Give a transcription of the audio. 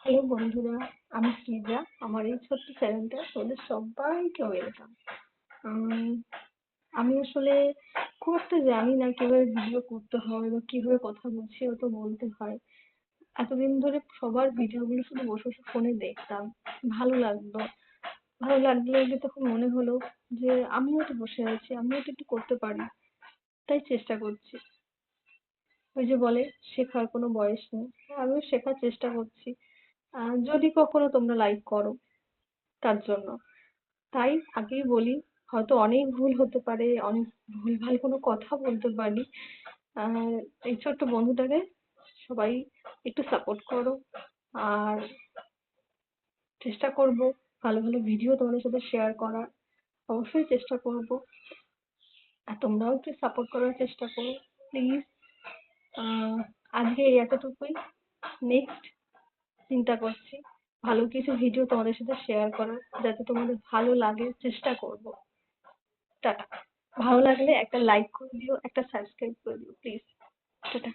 Hello বন্ধুরা, আমি সৃজা। আমার এই ছোট্ট চ্যানেলটা তোমাদের সবাইকে ওয়েলকাম। আমি আসলে খুব একটা জানি না কিভাবে ভিডিও করতে হয় বা কিভাবে কথা গুছিয়ে তো বলতে হয়। এতদিন ধরে সবার ভিডিওগুলো শুধু বসে বসে ফোনে দেখতাম, ভালো লাগতো। ভালো লাগলো যে তখন মনে হলো যে আমিও তো বসে আছি, আমিও তো একটু করতে পারি, তাই চেষ্টা করছি। ওই যে বলে শেখার কোনো বয়স নেই, আমিও শেখার চেষ্টা করছি। যদি কখনো তোমরা লাইক করো তার জন্য। তাই আগেই বলি, হয়তো অনেক ভুল হতে পারে, অনেক ভুলভাল কোনো কথা বলতে পারি। আহ এই ছোট্ট বন্ধুটাকে সবাই একটু সাপোর্ট করো। আর চেষ্টা করব ভালো ভালো ভিডিও তোমাদের সাথে শেয়ার করার। অবশ্যই চেষ্টা করব। আর তোমরাও একটু সাপোর্ট করার চেষ্টা করো প্লিজ। আজকে এই এতটুকুই। নেক্সট চিন্তা করছি ভালো কিছু ভিডিও তোমাদের সাথে শেয়ার করার, যাতে তোমাদের ভালো লাগে। চেষ্টা করব। টাটা। ভালো লাগলে একটা লাইক করে দিও, একটা সাবস্ক্রাইব করে দিও প্লিজ। টাটা।